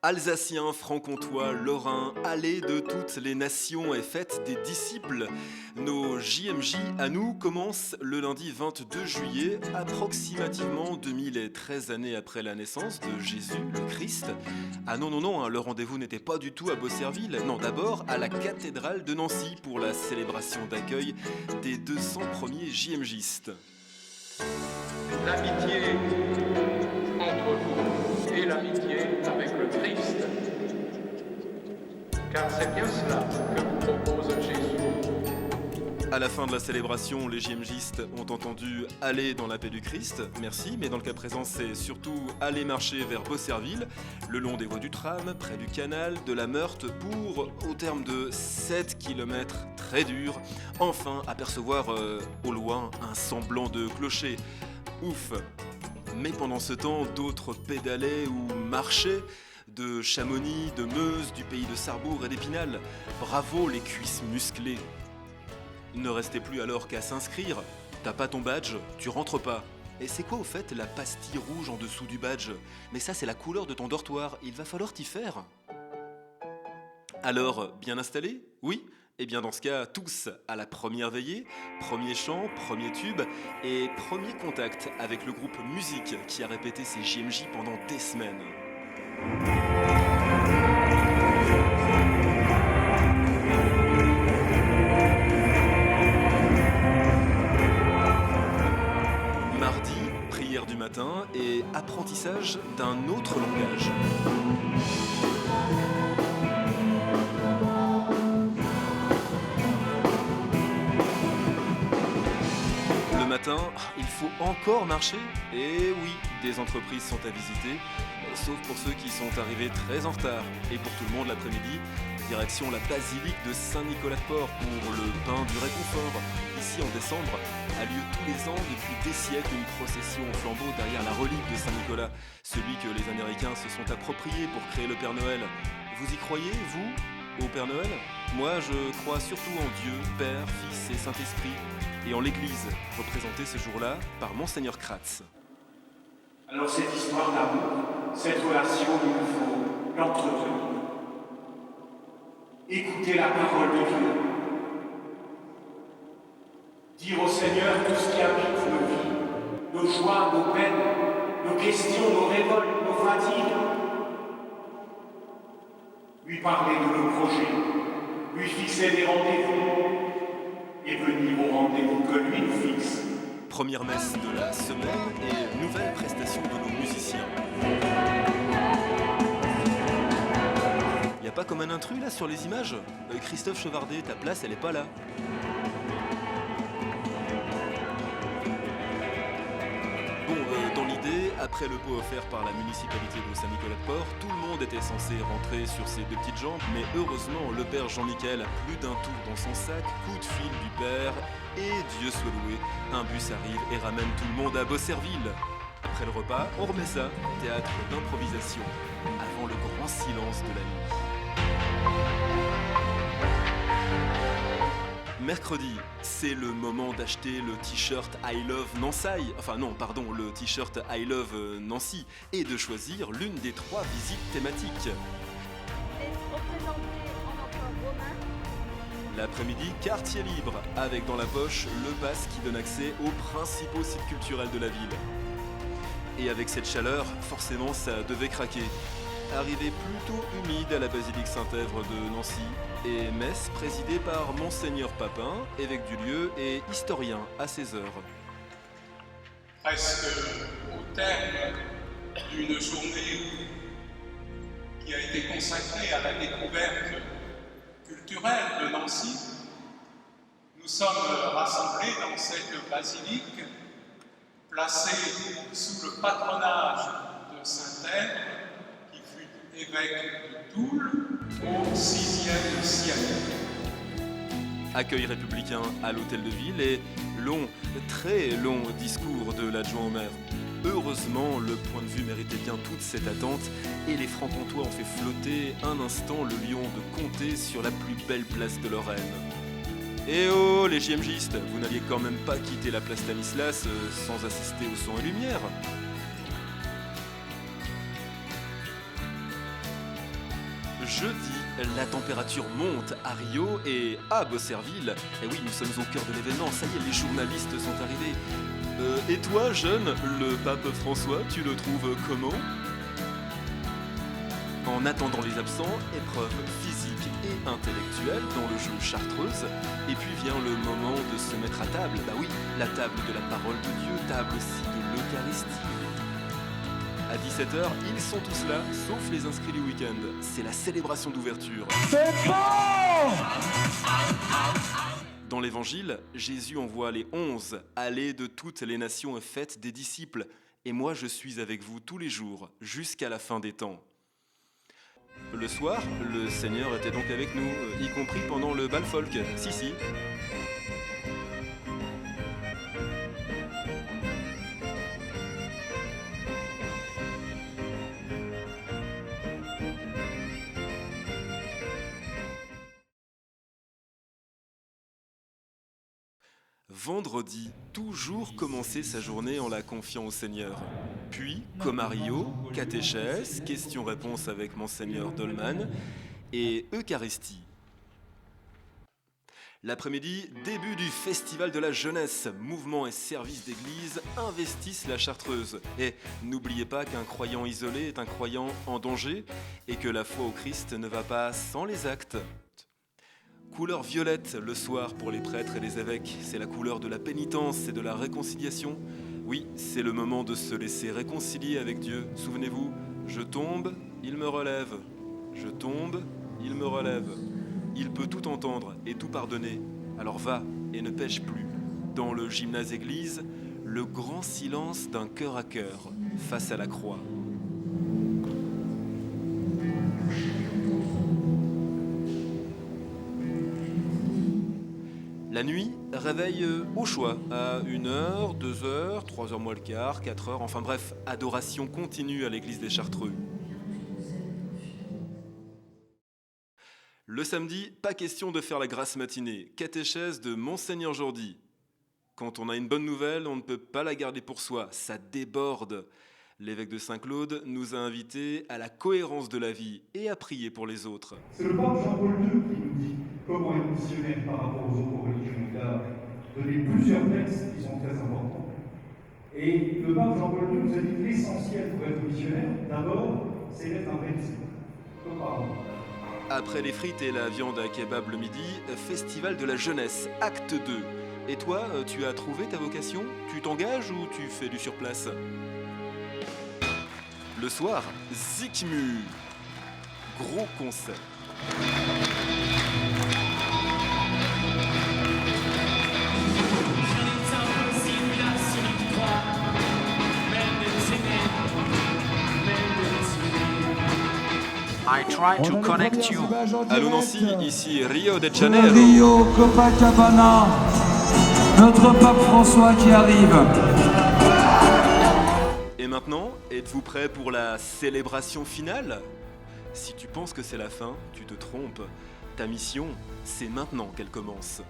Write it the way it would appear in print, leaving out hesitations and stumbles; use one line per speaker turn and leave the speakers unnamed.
Alsaciens, franc-comtois, lorrains, allées de toutes les nations et fêtes des disciples. Nos JMJ à nous commencent le lundi 22 juillet, approximativement 2013 années après la naissance de Jésus, le Christ. Ah non, le rendez-vous n'était pas du tout à Beaucerville, non, d'abord à la cathédrale de Nancy pour la célébration d'accueil des 200 premiers JMJistes.
L'amitié entre vous et l'amitié avec le Christ, car c'est bien cela que vous propose Jésus.
À la fin de la célébration, les JMJistes ont entendu « Aller dans la paix du Christ », merci, mais dans le cas présent, c'est surtout aller marcher vers Beaucerville, le long des voies du tram, près du canal, de la Meurthe, pour, au terme de 7 km très durs, enfin apercevoir au loin un semblant de clocher. Ouf! Mais pendant ce temps, d'autres pédalaient ou marchaient, de Chamonix, de Meuse, du pays de Sarrebourg et d'Épinal. Bravo les cuisses musclées! Il ne restait plus alors qu'à s'inscrire. T'as pas ton badge, tu rentres pas. Et c'est quoi au fait la pastille rouge en dessous du badge? Mais ça c'est la couleur de ton dortoir, il va falloir t'y faire. Alors, bien installé? Oui? Eh bien dans ce cas, tous à la première veillée, premier chant, premier tube et premier contact avec le groupe Musique qui a répété ses JMJ pendant des semaines. Mardi, prière du matin et apprentissage d'un autre langage. Le matin, il faut encore marcher. Et oui, des entreprises sont à visiter, sauf pour ceux qui sont arrivés très en retard. Et pour tout le monde l'après-midi, direction la basilique de Saint-Nicolas-de-Port pour le pain du réconfort. Ici en décembre, a lieu tous les ans depuis des siècles une procession au flambeau derrière la relique de Saint-Nicolas, celui que les Américains se sont appropriés pour créer le Père Noël. Vous y croyez, vous, au Père Noël? Moi, je crois surtout en Dieu, Père, Fils et Saint-Esprit, et en l'Église, représentée ce jour-là par Monseigneur Kratz.
Alors cette histoire d'amour, cette relation, il nous faut l'entretenir. Écoutez la parole de Dieu. Dire au Seigneur tout ce qui habite nos vies, nos joies, nos peines, nos questions, nos révoltes, nos fatigues. Lui parler de nos projets, lui fixer des rendez-vous et venir au rendez-vous que lui nous fixe.
Première messe de la semaine et nouvelle prestation de nos musiciens. Y a pas comme un intrus là sur les images? Christophe Chevardet, ta place elle est pas là. Bon, dans l'idée, après le pot offert par la municipalité de Saint-Nicolas-de-Port, tout le monde était censé rentrer sur ses deux petites jambes, mais heureusement, le père Jean-Michel a plus d'un tour dans son sac, coup de fil du père, et Dieu soit loué, un bus arrive et ramène tout le monde à Beaucerville. Après le repas, on remet ça, théâtre d'improvisation, avant le grand silence de la nuit. Mercredi, c'est le moment d'acheter le t-shirt I Love Nancy, le t-shirt I Love Nancy, et de choisir l'une des 3 visites thématiques.
Représenté en empereur romain.
L'après-midi, quartier libre, avec dans la poche le pass qui donne accès aux principaux sites culturels de la ville. Et avec cette chaleur, forcément ça devait craquer. Arrivée plutôt humide à la basilique Saint-Èvre de Nancy, et messe présidée par Monseigneur Papin, évêque du lieu et historien à ses heures.
Presque au terme d'une journée qui a été consacrée à la découverte culturelle de Nancy, nous sommes rassemblés dans cette basilique, placée sous le patronage de Saint-Èvre, qui fut évêque de Toul au VIe siècle.
Accueil républicain à l'hôtel de ville et très long discours de l'adjoint au maire. Heureusement, le point de vue méritait bien toute cette attente et les francs-comtois ont fait flotter un instant le lion de Comté sur la plus belle place de Lorraine. Eh oh, les JMJistes, vous n'alliez quand même pas quitter la place Stanislas sans assister au son et lumière. Jeudi, la température monte à Rio et à Beaucerville. Et oui, nous sommes au cœur de l'événement, ça y est, les journalistes sont arrivés. Et toi, jeune, le pape François, tu le trouves comment ? En attendant les absents, épreuve physique et intellectuelle dans le jeu Chartreuse. Et puis vient le moment de se mettre à table. Bah oui, la table de la parole de Dieu, table aussi de l'Eucharistie. À 17h, ils sont tous là, sauf les inscrits du week-end. C'est la célébration d'ouverture.
C'est bon!
Dans l'évangile, Jésus envoie les 11 « Allez de toutes les nations et faites des disciples. Et moi, je suis avec vous tous les jours, jusqu'à la fin des temps. » Le soir, le Seigneur était donc avec nous, y compris pendant le bal folk. Si. Vendredi, toujours commencer sa journée en la confiant au Seigneur. Puis, comme à Rio, catéchèse, questions-réponses avec Monseigneur Dolman et Eucharistie. L'après-midi, début du Festival de la Jeunesse. Mouvements et services d'église investissent la Chartreuse. Et n'oubliez pas qu'un croyant isolé est un croyant en danger et que la foi au Christ ne va pas sans les actes. Couleur violette le soir pour les prêtres et les évêques, c'est la couleur de la pénitence et de la réconciliation. Oui, c'est le moment de se laisser réconcilier avec Dieu. Souvenez-vous, je tombe, il me relève. Je tombe, il me relève. Il peut tout entendre et tout pardonner. Alors va et ne pêche plus. Dans le gymnase église, le grand silence d'un cœur à cœur face à la croix. La nuit, réveil au choix, à 1h, 2h, 3h moins le quart, 4h, enfin bref, adoration continue à l'église des Chartreux. Le samedi, pas question de faire la grasse matinée, catéchèse de Monseigneur Jordi. Quand on a une bonne nouvelle, on ne peut pas la garder pour soi, ça déborde. L'évêque de Saint-Claude nous a invités à la cohérence de la vie et à prier pour les autres.
C'est le pape Jean-Paul II qui nous dit comment être missionnaire par rapport aux autres religions. Il a donné plusieurs textes qui sont très importants. Et le pape Jean-Paul II nous a dit que l'essentiel pour être missionnaire, d'abord, c'est d'être un vrai disciple, comme parent.
Après les frites et la viande à kebab le midi, Festival de la Jeunesse, acte 2. Et toi, tu as trouvé ta vocation ? Tu t'engages ou tu fais du surplace ? Le soir, Zikmu. Gros concert.
I try to connect you.
Allô Nancy, ici Rio de Janeiro.
Rio, Copacabana, notre pape François qui arrive.
Et maintenant, êtes-vous prêts pour la célébration finale ? Si tu penses que c'est la fin, tu te trompes. Ta mission, c'est maintenant qu'elle commence.